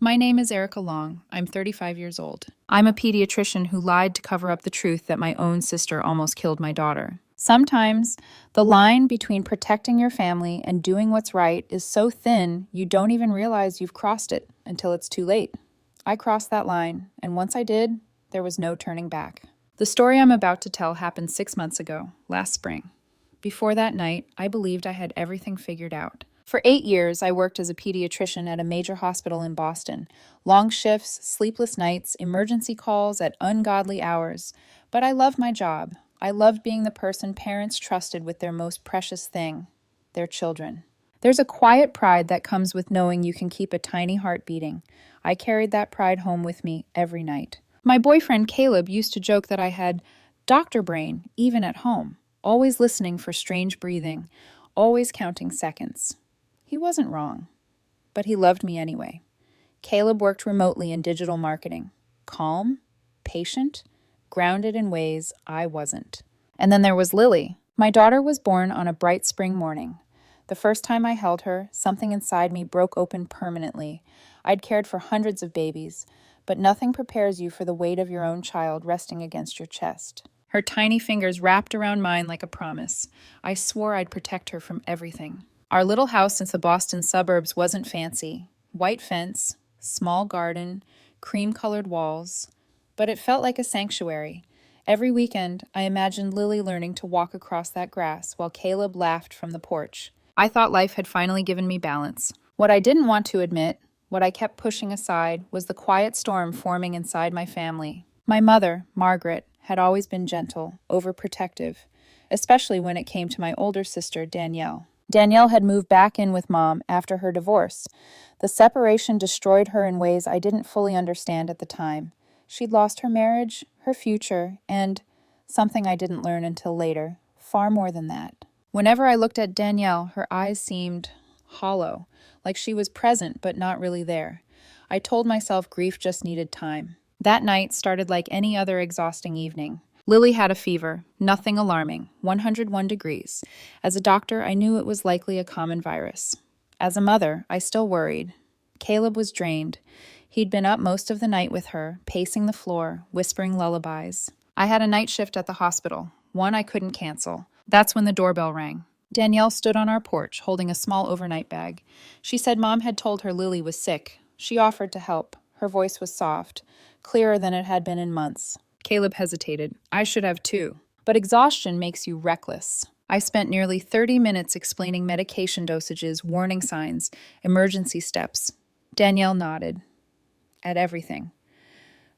My name is Erica Long. I'm 35 years old. I'm a pediatrician who lied to cover up the truth that my own sister almost killed my daughter. Sometimes, the line between protecting your family and doing what's right is so thin you don't even realize you've crossed it until it's too late. I crossed that line, and once I did, there was no turning back. The story I'm about to tell happened 6 months ago, last spring. Before that night, I believed I had everything figured out. For 8 years, I worked as a pediatrician at a major hospital in Boston. Long shifts, sleepless nights, emergency calls at ungodly hours. But I loved my job. I loved being the person parents trusted with their most precious thing, their children. There's a quiet pride that comes with knowing you can keep a tiny heart beating. I carried that pride home with me every night. My boyfriend Caleb used to joke that I had doctor brain, even at home, always listening for strange breathing, always counting seconds. He wasn't wrong, but he loved me anyway. Caleb worked remotely in digital marketing, calm, patient, grounded in ways I wasn't. And then there was Lily. My daughter was born on a bright spring morning. The first time I held her, something inside me broke open permanently. I'd cared for hundreds of babies, but nothing prepares you for the weight of your own child resting against your chest. Her tiny fingers wrapped around mine like a promise. I swore I'd protect her from everything. Our little house in the Boston suburbs wasn't fancy. White fence, small garden, cream-colored walls. But it felt like a sanctuary. Every weekend, I imagined Lily learning to walk across that grass while Caleb laughed from the porch. I thought life had finally given me balance. What I didn't want to admit, what I kept pushing aside, was the quiet storm forming inside my family. My mother, Margaret, had always been gentle, overprotective, especially when it came to my older sister, Danielle. Danielle had moved back in with Mom after her divorce. The separation destroyed her in ways I didn't fully understand at the time. She'd lost her marriage, her future, and, something I didn't learn until later, far more than that. Whenever I looked at Danielle, her eyes seemed hollow, like she was present but not really there. I told myself grief just needed time. That night started like any other exhausting evening. Lily had a fever, nothing alarming, 101 degrees. As a doctor, I knew it was likely a common virus. As a mother, I still worried. Caleb was drained. He'd been up most of the night with her, pacing the floor, whispering lullabies. I had a night shift at the hospital, one I couldn't cancel. That's when the doorbell rang. Danielle stood on our porch, holding a small overnight bag. She said Mom had told her Lily was sick. She offered to help. Her voice was soft, clearer than it had been in months. Caleb hesitated. I should have too. But exhaustion makes you reckless. I spent nearly 30 minutes explaining medication dosages, warning signs, emergency steps. Danielle nodded. At everything.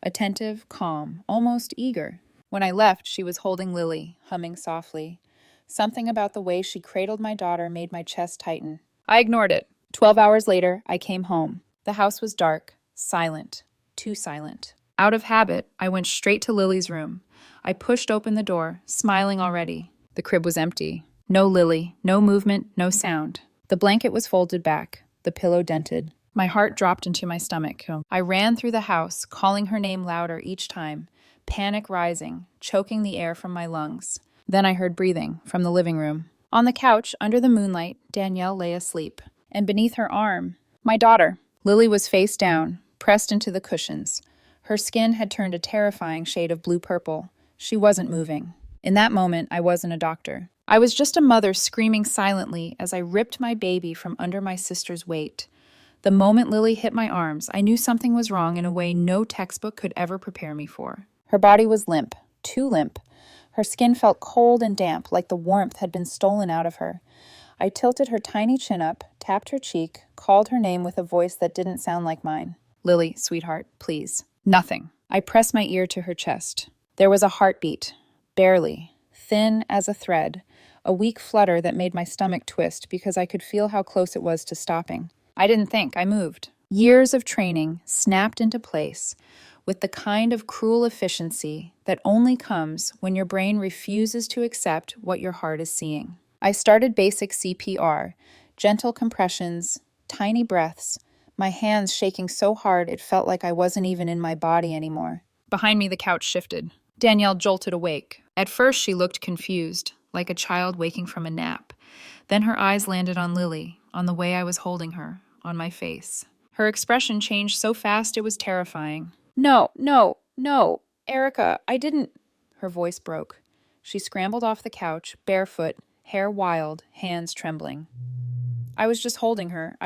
Attentive, calm, almost eager. When I left, she was holding Lily, humming softly. Something about the way she cradled my daughter made my chest tighten. I ignored it. 12 hours later, I came home. The house was dark, silent, too silent. Out of habit, I went straight to Lily's room. I pushed open the door, smiling already. The crib was empty. No Lily, no movement, no sound. The blanket was folded back, the pillow dented. My heart dropped into my stomach. I ran through the house, calling her name louder each time, panic rising, choking the air from my lungs. Then I heard breathing from the living room. On the couch, under the moonlight, Danielle lay asleep. And beneath her arm, my daughter. Lily was face down, pressed into the cushions. Her skin had turned a terrifying shade of blue-purple. She wasn't moving. In that moment, I wasn't a doctor. I was just a mother screaming silently as I ripped my baby from under my sister's weight. The moment Lily hit my arms, I knew something was wrong in a way no textbook could ever prepare me for. Her body was limp, too limp. Her skin felt cold and damp, like the warmth had been stolen out of her. I tilted her tiny chin up, tapped her cheek, called her name with a voice that didn't sound like mine. Lily, sweetheart, please. Nothing. I pressed my ear to her chest. There was a heartbeat, barely, thin as a thread, a weak flutter that made my stomach twist because I could feel how close it was to stopping. I didn't think, I moved. Years of training snapped into place with the kind of cruel efficiency that only comes when your brain refuses to accept what your heart is seeing. I started basic CPR, gentle compressions, tiny breaths, my hands shaking so hard it felt like I wasn't even in my body anymore. Behind me, the couch shifted. Danielle jolted awake. At first, she looked confused, like a child waking from a nap. Then her eyes landed on Lily, on the way I was holding her, on my face. Her expression changed so fast it was terrifying. No, no, no, Erica, I didn't. Her voice broke. She scrambled off the couch, barefoot, hair wild, hands trembling. I was just holding her.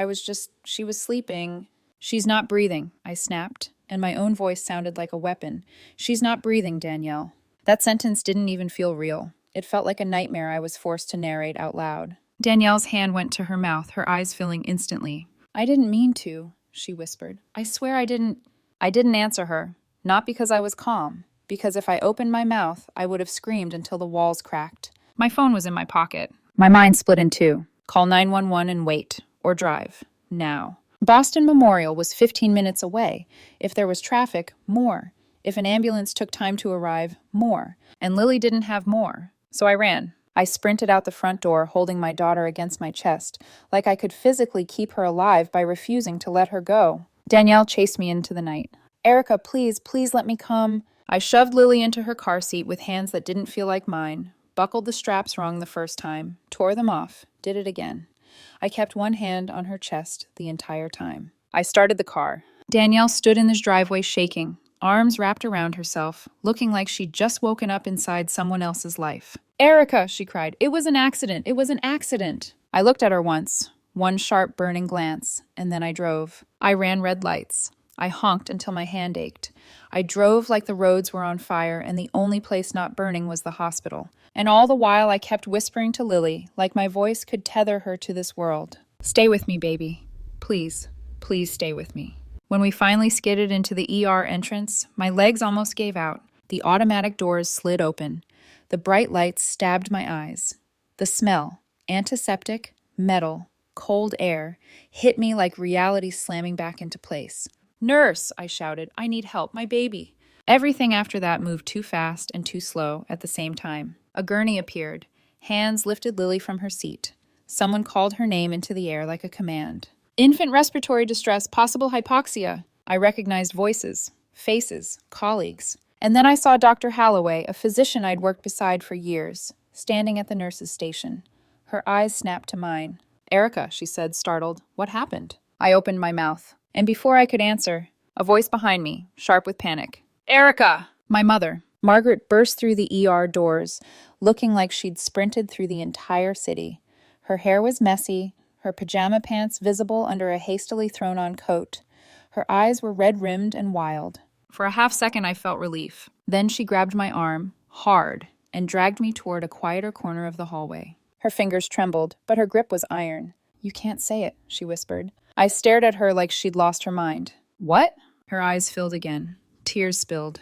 She was sleeping. She's not breathing, I snapped, and my own voice sounded like a weapon. She's not breathing, Danielle. That sentence didn't even feel real. It felt like a nightmare I was forced to narrate out loud. Danielle's hand went to her mouth, her eyes filling instantly. I didn't mean to, she whispered. I swear I didn't. I didn't answer her. Not because I was calm. Because if I opened my mouth, I would have screamed until the walls cracked. My phone was in my pocket. My mind split in two. Call 911 and wait. Or drive. Now. Boston Memorial was 15 minutes away. If there was traffic, more. If an ambulance took time to arrive, more. And Lily didn't have more. So I ran. I sprinted out the front door, holding my daughter against my chest, like I could physically keep her alive by refusing to let her go. Danielle chased me into the night. Erica, please, please let me come. I shoved Lily into her car seat with hands that didn't feel like mine, buckled the straps wrong the first time, tore them off, did it again. I kept one hand on her chest the entire time. I started the car. Danielle stood in the driveway shaking, arms wrapped around herself, looking like she'd just woken up inside someone else's life. Erica, she cried, it was an accident. It was an accident. I looked at her once, one sharp burning glance, and then I drove. I ran red lights. I honked until my hand ached. I drove like the roads were on fire and the only place not burning was the hospital. And all the while I kept whispering to Lily, like my voice could tether her to this world. Stay with me, baby. Please, please stay with me. When we finally skidded into the ER entrance, my legs almost gave out. The automatic doors slid open. The bright lights stabbed my eyes. The smell, antiseptic, metal, cold air, hit me like reality slamming back into place. Nurse, I shouted, I need help, my baby. Everything after that moved too fast and too slow at the same time. A gurney appeared. Hands lifted Lily from her seat. Someone called her name into the air like a command. Infant respiratory distress, possible hypoxia. I recognized voices, faces, colleagues. And then I saw Dr. Holloway, a physician I'd worked beside for years, standing at the nurse's station. Her eyes snapped to mine. Erica, she said, startled. What happened? I opened my mouth. And before I could answer, a voice behind me, sharp with panic. Erica! My mother. Margaret burst through the ER doors, looking like she'd sprinted through the entire city. Her hair was messy, her pajama pants visible under a hastily thrown-on coat. Her eyes were red-rimmed and wild. For a half second, I felt relief. Then she grabbed my arm, hard, and dragged me toward a quieter corner of the hallway. Her fingers trembled, but her grip was iron. You can't say it, she whispered. I stared at her like she'd lost her mind. What? Her eyes filled again. Tears spilled.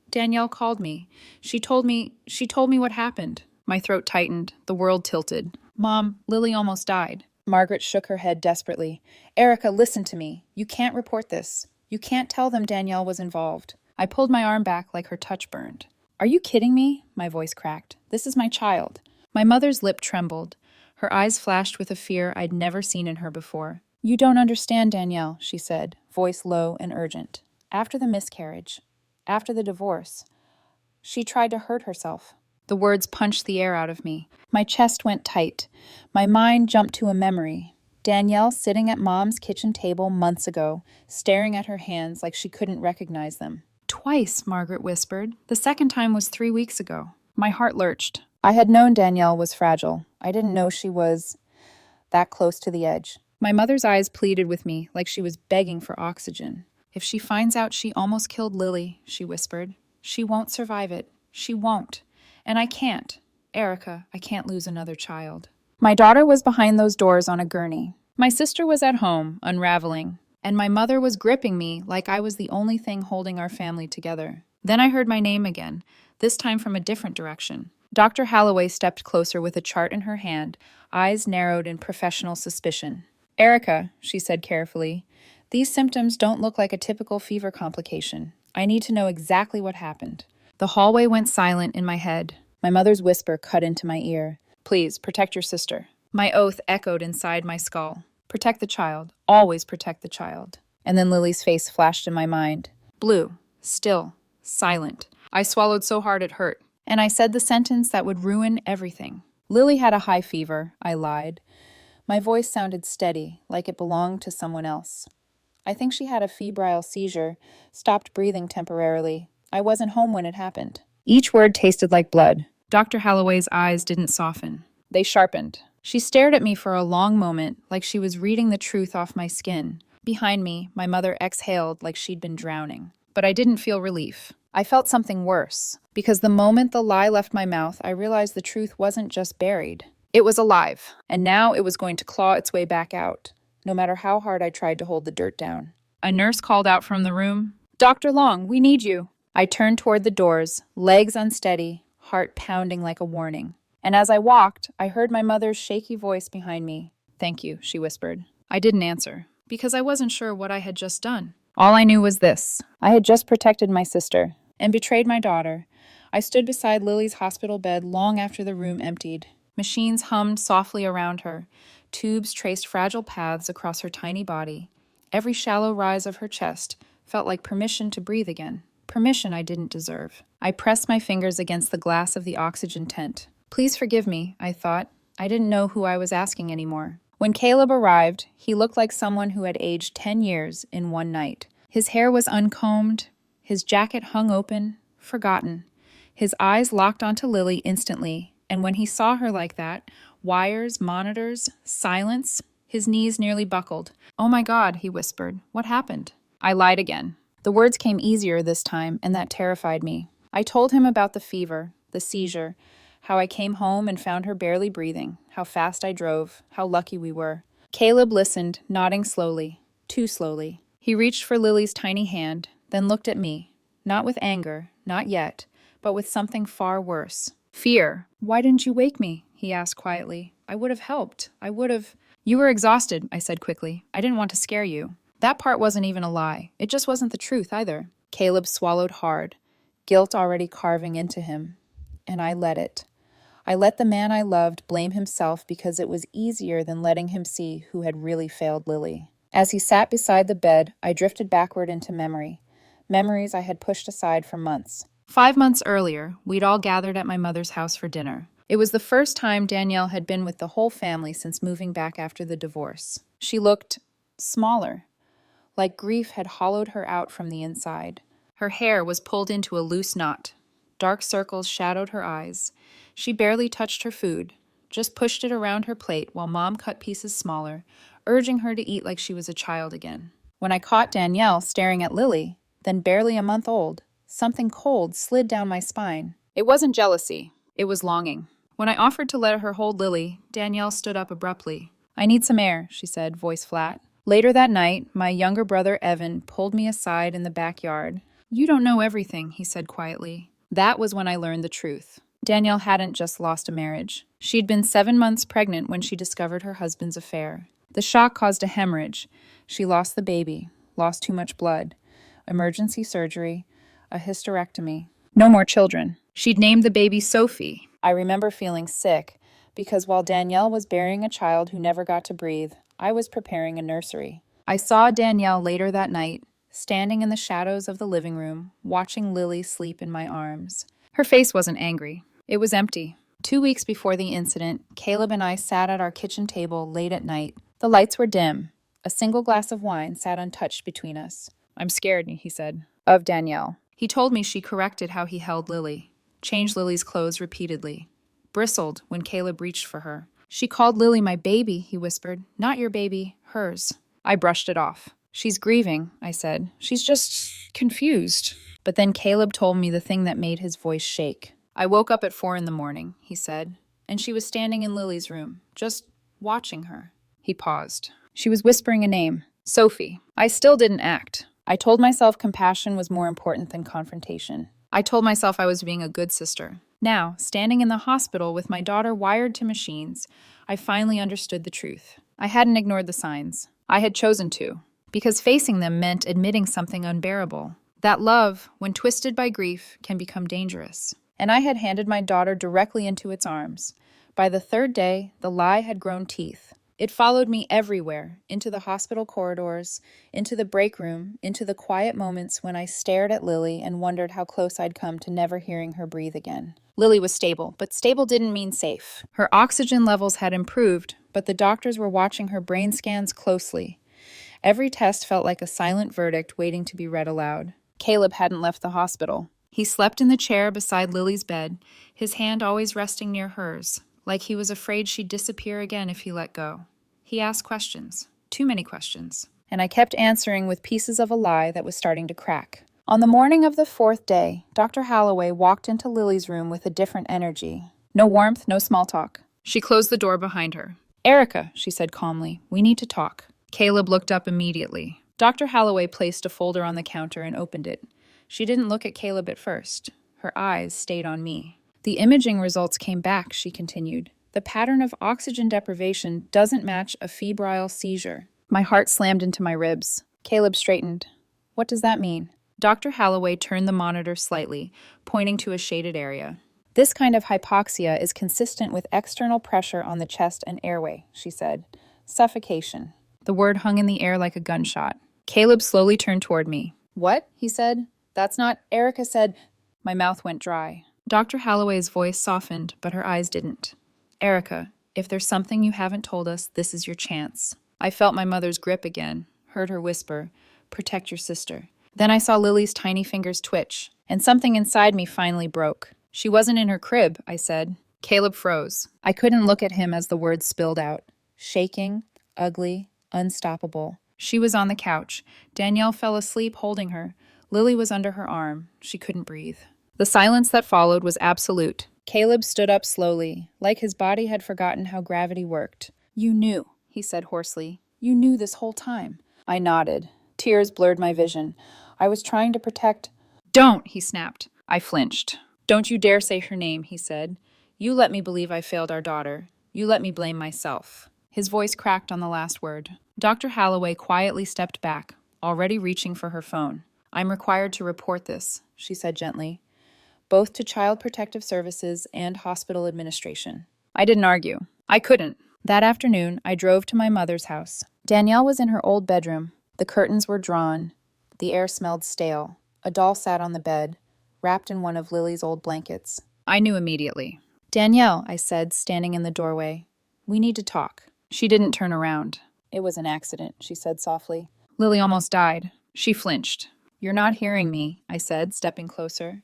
Danielle called me. She told me what happened. My throat tightened. The world tilted. Mom, Lily almost died. Margaret shook her head desperately. Erica, listen to me. You can't report this. You can't tell them Danielle was involved. I pulled my arm back like her touch burned. Are you kidding me? My voice cracked. This is my child. My mother's lip trembled. Her eyes flashed with a fear I'd never seen in her before. You don't understand, Danielle, she said, voice low and urgent. After the miscarriage, after the divorce, she tried to hurt herself. The words punched the air out of me. My chest went tight. My mind jumped to a memory. Danielle sitting at Mom's kitchen table months ago, staring at her hands like she couldn't recognize them. Twice, Margaret whispered. The second time was 3 weeks ago. My heart lurched. I had known Danielle was fragile. I didn't know she was that close to the edge. My mother's eyes pleaded with me like she was begging for oxygen. If she finds out she almost killed Lily, she whispered, she won't survive it. She won't. And I can't. Erica, I can't lose another child. My daughter was behind those doors on a gurney. My sister was at home, unraveling, and my mother was gripping me like I was the only thing holding our family together. Then I heard my name again, this time from a different direction. Dr. Holloway stepped closer with a chart in her hand, eyes narrowed in professional suspicion. Erica, she said carefully, these symptoms don't look like a typical fever complication. I need to know exactly what happened. The hallway went silent in my head. My mother's whisper cut into my ear. Please, protect your sister. My oath echoed inside my skull. Protect the child. Always protect the child. And then Lily's face flashed in my mind. Blue. Still. Silent. I swallowed so hard it hurt. And I said the sentence that would ruin everything. Lily had a high fever, I lied. My voice sounded steady, like it belonged to someone else. I think she had a febrile seizure, stopped breathing temporarily. I wasn't home when it happened." Each word tasted like blood. Dr. Holloway's eyes didn't soften. They sharpened. She stared at me for a long moment, like she was reading the truth off my skin. Behind me, my mother exhaled like she'd been drowning. But I didn't feel relief. I felt something worse, because the moment the lie left my mouth, I realized the truth wasn't just buried. It was alive, and now it was going to claw its way back out, no matter how hard I tried to hold the dirt down. A nurse called out from the room, "Dr. Long, we need you." I turned toward the doors, legs unsteady, heart pounding like a warning. And as I walked, I heard my mother's shaky voice behind me. "Thank you," she whispered. I didn't answer, because I wasn't sure what I had just done. All I knew was this. I had just protected my sister and betrayed my daughter. I stood beside Lily's hospital bed long after the room emptied. Machines hummed softly around her. Tubes traced fragile paths across her tiny body. Every shallow rise of her chest felt like permission to breathe again. Permission I didn't deserve. I pressed my fingers against the glass of the oxygen tent. Please forgive me, I thought. I didn't know who I was asking anymore. When Caleb arrived, he looked like someone who had aged 10 years in one night. His hair was uncombed, his jacket hung open, forgotten. His eyes locked onto Lily instantly, and when he saw her like that, wires, monitors, silence, his knees nearly buckled. "Oh my God," he whispered. "What happened?" I lied again. The words came easier this time, and that terrified me. I told him about the fever, the seizure, how I came home and found her barely breathing, how fast I drove, how lucky we were. Caleb listened, nodding slowly, too slowly. He reached for Lily's tiny hand, then looked at me, not with anger, not yet, but with something far worse. Fear. "Why didn't you wake me?" he asked quietly. "I would have helped. You were exhausted," I said quickly. "I didn't want to scare you." That part wasn't even a lie. It just wasn't the truth either. Caleb swallowed hard, guilt already carving into him. And I let it. I let the man I loved blame himself because it was easier than letting him see who had really failed Lily. As he sat beside the bed, I drifted backward into memories I had pushed aside for months. 5 months earlier, we'd all gathered at my mother's house for dinner. It was the first time Danielle had been with the whole family since moving back after the divorce. She looked smaller, like grief had hollowed her out from the inside. Her hair was pulled into a loose knot. Dark circles shadowed her eyes. She barely touched her food, just pushed it around her plate while Mom cut pieces smaller, urging her to eat like she was a child again. When I caught Danielle staring at Lily, then barely a month old, something cold slid down my spine. It wasn't jealousy. It was longing. When I offered to let her hold Lily, Danielle stood up abruptly. "I need some air," she said, voice flat. Later that night, my younger brother Evan pulled me aside in the backyard. "You don't know everything," he said quietly. That was when I learned the truth. Danielle hadn't just lost a marriage. She'd been 7 months pregnant when she discovered her husband's affair. The shock caused a hemorrhage. She lost the baby, lost too much blood, emergency surgery, a hysterectomy. No more children. She'd named the baby Sophie. I remember feeling sick, because while Danielle was burying a child who never got to breathe, I was preparing a nursery. I saw Danielle later that night, standing in the shadows of the living room, watching Lily sleep in my arms. Her face wasn't angry. It was empty. 2 weeks before the incident, Caleb and I sat at our kitchen table late at night. The lights were dim. A single glass of wine sat untouched between us. "I'm scared," he said, of Danielle. He told me she corrected how he held Lily, changed Lily's clothes repeatedly, bristled when Caleb reached for her. "She called Lily my baby," he whispered. "Not your baby, hers." I brushed it off. "She's grieving," I said. "She's just confused." But then Caleb told me the thing that made his voice shake. "I woke up at 4 a.m, he said, and she was standing in Lily's room, just watching her." He paused. She was whispering a name. "Sophie." I still didn't act. I told myself compassion was more important than confrontation. I told myself I was being a good sister. Now, standing in the hospital with my daughter wired to machines, I finally understood the truth. I hadn't ignored the signs. I had chosen to, because facing them meant admitting something unbearable. That love, when twisted by grief, can become dangerous. And I had handed my daughter directly into its arms. By the 3rd day, the lie had grown teeth. It followed me everywhere, into the hospital corridors, into the break room, into the quiet moments when I stared at Lily and wondered how close I'd come to never hearing her breathe again. Lily was stable, but stable didn't mean safe. Her oxygen levels had improved, but the doctors were watching her brain scans closely. Every test felt like a silent verdict waiting to be read aloud. Caleb hadn't left the hospital. He slept in the chair beside Lily's bed, his hand always resting near hers, like he was afraid she'd disappear again if he let go. He asked questions, too many questions, and I kept answering with pieces of a lie that was starting to crack. On the morning of the fourth day, Dr. Holloway walked into Lily's room with a different energy. No warmth, no small talk. She closed the door behind her. "Erica," she said calmly, "we need to talk." Caleb looked up immediately. Dr. Holloway placed a folder on the counter and opened it. She didn't look at Caleb at first. Her eyes stayed on me. "The imaging results came back," she continued. "The pattern of oxygen deprivation doesn't match a febrile seizure." My heart slammed into my ribs. Caleb straightened. "What does that mean?" Dr. Holloway turned the monitor slightly, pointing to a shaded area. "This kind of hypoxia is consistent with external pressure on the chest and airway," she said. "Suffocation." The word hung in the air like a gunshot. Caleb slowly turned toward me. "What?" he said. "That's not—" Erica said. My mouth went dry. Dr. Holloway's voice softened, but her eyes didn't. "Erica, if there's something you haven't told us, this is your chance." I felt my mother's grip again, heard her whisper, "Protect your sister." Then I saw Lily's tiny fingers twitch, and something inside me finally broke. "She wasn't in her crib," I said. Caleb froze. I couldn't look at him as the words spilled out. Shaking, ugly, unstoppable. She was on the couch. Danielle fell asleep holding her. Lily was under her arm. She couldn't breathe. The silence that followed was absolute. Caleb stood up slowly, like his body had forgotten how gravity worked. "You knew," he said hoarsely. "You knew this whole time." I nodded. Tears blurred my vision. I was trying to protect— "Don't!" he snapped. I flinched. "Don't you dare say her name," he said. "You let me believe I failed our daughter. You let me blame myself." His voice cracked on the last word. Dr. Holloway quietly stepped back, already reaching for her phone. "I'm required to report this," she said gently, "both to Child Protective Services and hospital administration." I didn't argue. I couldn't. That afternoon, I drove to my mother's house. Danielle was in her old bedroom. The curtains were drawn. The air smelled stale. A doll sat on the bed, wrapped in one of Lily's old blankets. I knew immediately. "Danielle," I said, standing in the doorway, "we need to talk." She didn't turn around. "It was an accident," she said softly. "Lily almost died." She flinched. "You're not hearing me," I said, stepping closer.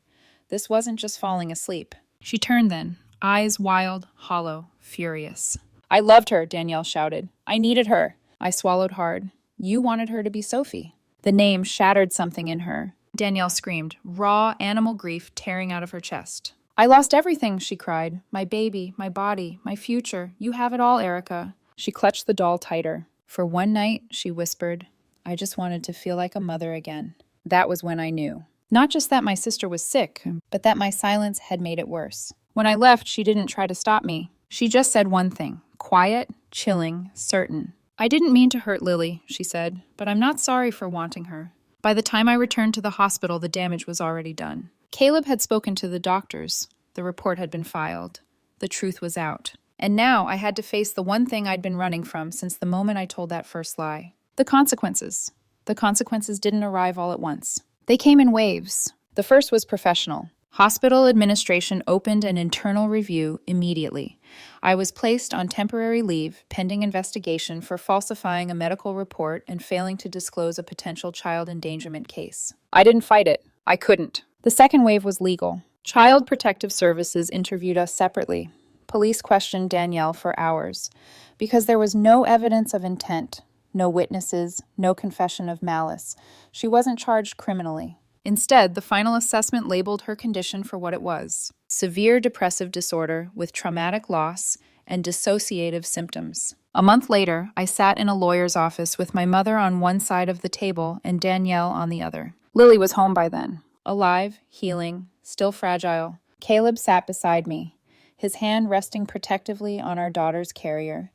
"This wasn't just falling asleep." She turned then, eyes wild, hollow, furious. "I loved her," Danielle shouted. "I needed her." I swallowed hard. "You wanted her to be Sophie." The name shattered something in her. Danielle screamed, raw animal grief tearing out of her chest. "I lost everything," she cried. "My baby, my body, my future. You have it all, Erica." She clutched the doll tighter. "For one night," she whispered, "I just wanted to feel like a mother again." That was when I knew. Not just that my sister was sick, but that my silence had made it worse. When I left, she didn't try to stop me. She just said one thing, quiet, chilling, certain. "I didn't mean to hurt Lily," she said, "but I'm not sorry for wanting her." By the time I returned to the hospital, the damage was already done. Caleb had spoken to the doctors. The report had been filed. The truth was out. And now I had to face the one thing I'd been running from since the moment I told that first lie. The consequences. The consequences didn't arrive all at once. They came in waves. The first was professional. Hospital administration opened an internal review immediately. I was placed on temporary leave pending investigation for falsifying a medical report and failing to disclose a potential child endangerment case. I didn't fight it. I couldn't. The second wave was legal. Child Protective Services interviewed us separately. Police questioned Danielle for hours because there was no evidence of intent, no witnesses, no confession of malice. She wasn't charged criminally. Instead, the final assessment labeled her condition for what it was: severe depressive disorder with traumatic loss and dissociative symptoms. A month later, I sat in a lawyer's office with my mother on one side of the table and Danielle on the other. Lily was home by then, alive, healing, still fragile. Caleb sat beside me, his hand resting protectively on our daughter's carrier.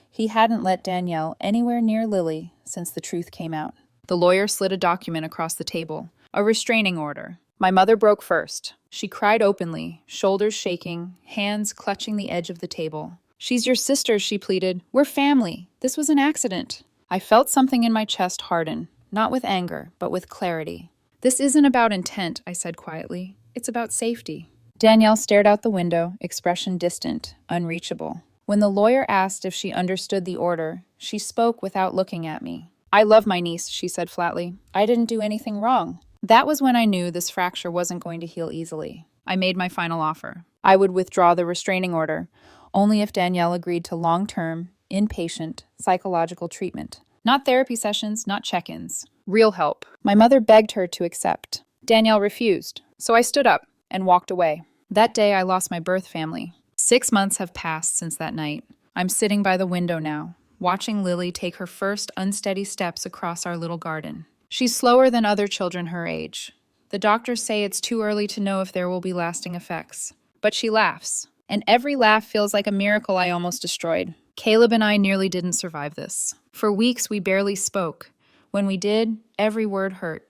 He hadn't let Danielle anywhere near Lily since the truth came out. The lawyer slid a document across the table. A restraining order. My mother broke first. She cried openly, shoulders shaking, hands clutching the edge of the table. "She's your sister," she pleaded. "We're family. This was an accident." I felt something in my chest harden, not with anger, but with clarity. "This isn't about intent," I said quietly. "It's about safety." Danielle stared out the window, expression distant, unreachable. When the lawyer asked if she understood the order, she spoke without looking at me. I love my niece, she said flatly. I didn't do anything wrong. That was when I knew this fracture wasn't going to heal easily. I made my final offer. I would withdraw the restraining order, only if Danielle agreed to long-term, inpatient, psychological treatment. Not therapy sessions, not check-ins. Real help. My mother begged her to accept. Danielle refused, so I stood up and walked away. That day, I lost my birth family. 6 months have passed since that night. I'm sitting by the window now, watching Lily take her first unsteady steps across our little garden. She's slower than other children her age. The doctors say it's too early to know if there will be lasting effects. But she laughs, and every laugh feels like a miracle I almost destroyed. Caleb and I nearly didn't survive this. For weeks, we barely spoke. When we did, every word hurt.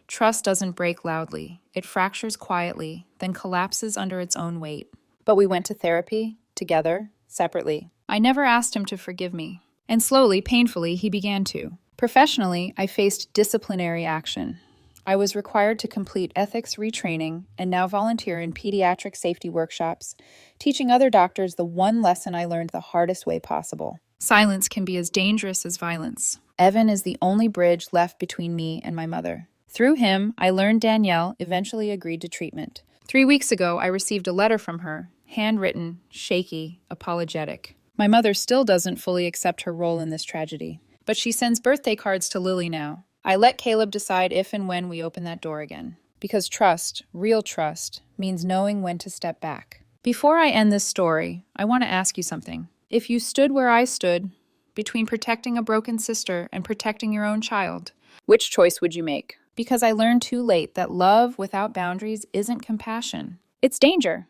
Trust doesn't break loudly. It fractures quietly, then collapses under its own weight. But we went to therapy, together, separately. I never asked him to forgive me. And slowly, painfully, he began to. Professionally, I faced disciplinary action. I was required to complete ethics retraining and now volunteer in pediatric safety workshops, teaching other doctors the one lesson I learned the hardest way possible. Silence can be as dangerous as violence. Evan is the only bridge left between me and my mother. Through him, I learned Danielle eventually agreed to treatment. 3 weeks ago, I received a letter from her, handwritten, shaky, apologetic. My mother still doesn't fully accept her role in this tragedy, but she sends birthday cards to Lily now. I let Caleb decide if and when we open that door again. Because trust, real trust, means knowing when to step back. Before I end this story, I want to ask you something. If you stood where I stood, between protecting a broken sister and protecting your own child, which choice would you make? Because I learned too late that love without boundaries isn't compassion. It's danger.